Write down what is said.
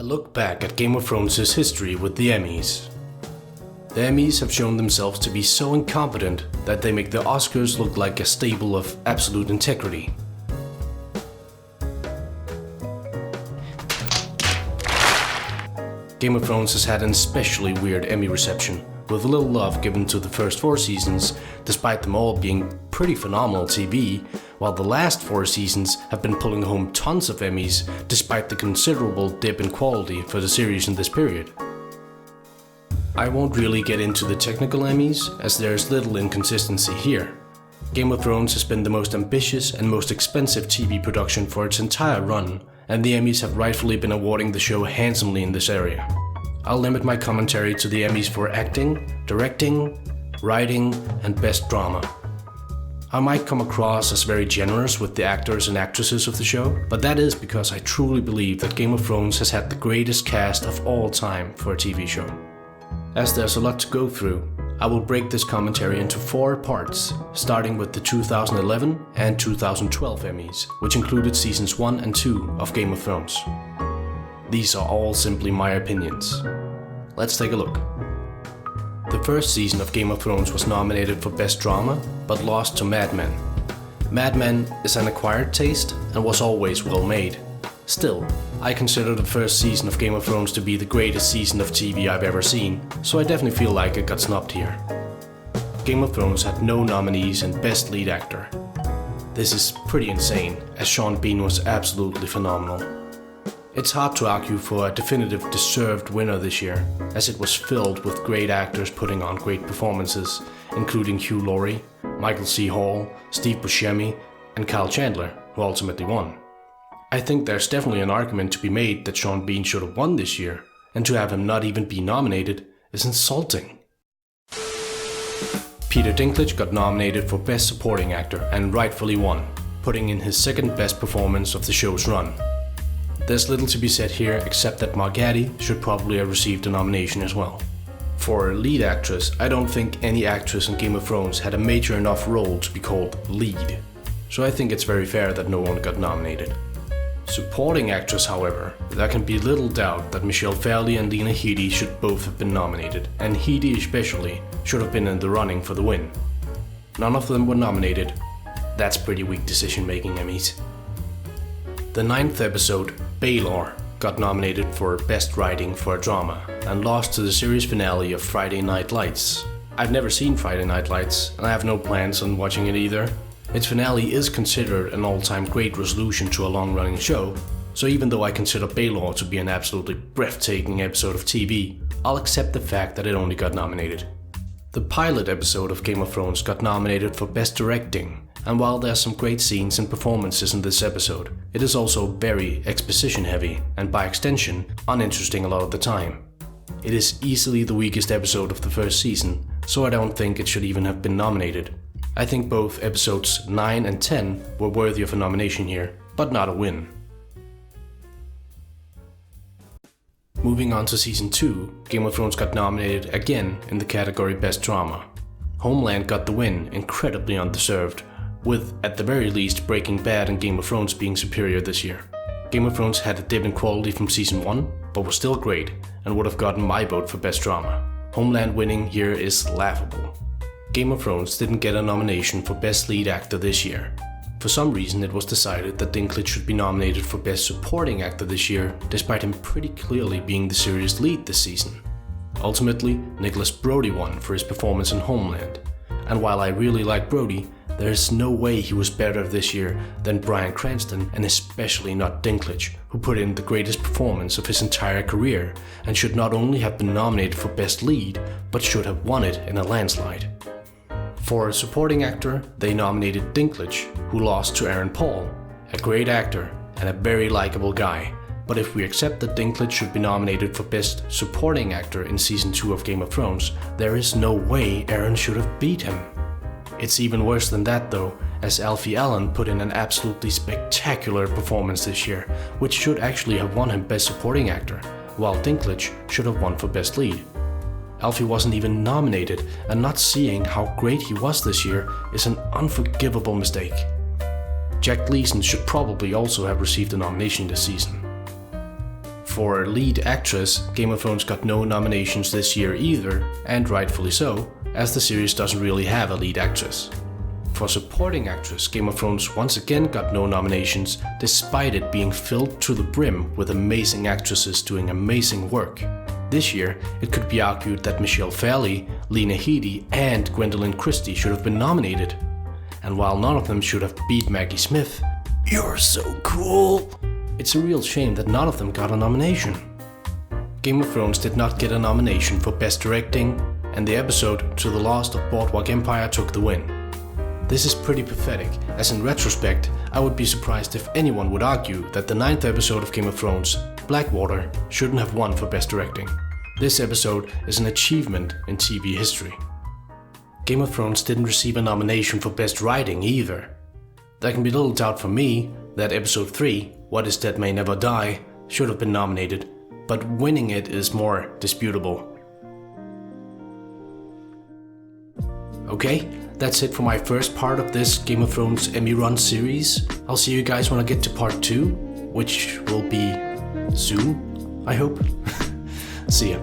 A look back at Game of Thrones' history with the Emmys. The Emmys have shown themselves to be so incompetent that they make the Oscars look like a stable of absolute integrity. Game of Thrones has had an especially weird Emmy reception, with little love given to the first 4 seasons, despite them all being pretty phenomenal TV, while the last 4 seasons have been pulling home tons of Emmys despite the considerable dip in quality for the series in this period. I won't really get into the technical Emmys, as there's little inconsistency here. Game of Thrones has been the most ambitious and most expensive TV production for its entire run, and the Emmys have rightfully been awarding the show handsomely in this area. I'll limit my commentary to the Emmys for acting, directing, writing, and best drama. I might come across as very generous with the actors and actresses of the show, but that is because I truly believe that Game of Thrones has had the greatest cast of all time for a TV show. As there's a lot to go through, I will break this commentary into 4 parts, starting with the 2011 and 2012 Emmys, which included seasons 1 and 2 of Game of Thrones. These are all simply my opinions. Let's take a look. The first season of Game of Thrones was nominated for Best Drama, but lost to Mad Men. Mad Men is an acquired taste and was always well made. Still, I consider the first season of Game of Thrones to be the greatest season of TV I've ever seen, so I definitely feel like it got snubbed here. Game of Thrones had no nominees in Best Lead Actor. This is pretty insane, as Sean Bean was absolutely phenomenal. It's hard to argue for a definitive deserved winner this year, as it was filled with great actors putting on great performances, including Hugh Laurie, Michael C. Hall, Steve Buscemi, and Kyle Chandler, who ultimately won. I think there's definitely an argument to be made that Sean Bean should have won this year, and to have him not even be nominated is insulting. Peter Dinklage got nominated for Best Supporting Actor and rightfully won, putting in his second best performance of the show's run. There's little to be said here except that Margatti should probably have received a nomination as well. For lead actress, I don't think any actress in Game of Thrones had a major enough role to be called lead, so I think it's very fair that no one got nominated. Supporting actress, however, there can be little doubt that Michelle Fairley and Lena Headey should both have been nominated, and Headey especially should have been in the running for the win. None of them were nominated. That's pretty weak decision making, Emmys. The 9th episode, Baelor, got nominated for Best Writing for a Drama and lost to the series finale of Friday Night Lights. I've never seen Friday Night Lights, and I have no plans on watching it either. Its finale is considered an all-time great resolution to a long-running show, so even though I consider Baelor to be an absolutely breathtaking episode of TV, I'll accept the fact that it only got nominated. The pilot episode of Game of Thrones got nominated for Best Directing, and while there's some great scenes and performances in this episode, it is also very exposition heavy and by extension uninteresting a lot of the time. It is easily the weakest episode of the first season, so I don't think it should even have been nominated. I think both episodes 9 and 10 were worthy of a nomination here, but not a win. Moving on to season 2, Game of Thrones got nominated again in the category Best Drama. Homeland got the win, incredibly undeserved, with at the very least Breaking Bad and Game of Thrones being superior this year. Game of Thrones had a dip in quality from season 1, but was still great and would have gotten my vote for Best Drama. Homeland winning here is laughable. Game of Thrones didn't get a nomination for Best Lead Actor this year. For some reason it was decided that Dinklage should be nominated for Best Supporting Actor this year, despite him pretty clearly being the series lead this season. Ultimately, Nicholas Brody won for his performance in Homeland, and while I really like Brody, there is no way he was better this year than Bryan Cranston, and especially not Dinklage, who put in the greatest performance of his entire career and should not only have been nominated for Best Lead, but should have won it in a landslide. For a supporting actor, they nominated Dinklage, who lost to Aaron Paul, a great actor and a very likable guy. But if we accept that Dinklage should be nominated for Best Supporting Actor in Season 2 of Game of Thrones, there is no way Aaron should have beat him. It's even worse than that though, as Alfie Allen put in an absolutely spectacular performance this year, which should actually have won him Best Supporting Actor, while Dinklage should have won for Best Lead. Alfie wasn't even nominated, and not seeing how great he was this year is an unforgivable mistake. Jack Gleeson should probably also have received a nomination this season. For lead actress, Game of Thrones got no nominations this year either, and rightfully so, as the series doesn't really have a lead actress. For supporting actress, Game of Thrones once again got no nominations, despite it being filled to the brim with amazing actresses doing amazing work. This year, it could be argued that Michelle Fairley, Lena Headey, and Gwendolyn Christie should have been nominated. And while none of them should have beat Maggie Smith, "You're so cool," it's a real shame that none of them got a nomination. Game of Thrones did not get a nomination for Best Directing, and the episode To the Lost of Boardwalk Empire took the win. This is pretty pathetic, as in retrospect, I would be surprised if anyone would argue that the 9th episode of Game of Thrones, Blackwater, shouldn't have won for Best Directing. This episode is an achievement in TV history. Game of Thrones didn't receive a nomination for Best Writing either. There can be little doubt for me that episode 3, What is Dead May Never Die, should have been nominated, but winning it is more disputable. Okay, that's it for my first part of this Game of Thrones Emmy Run series. I'll see you guys when I get to part 2, which will be soon, I hope. See ya.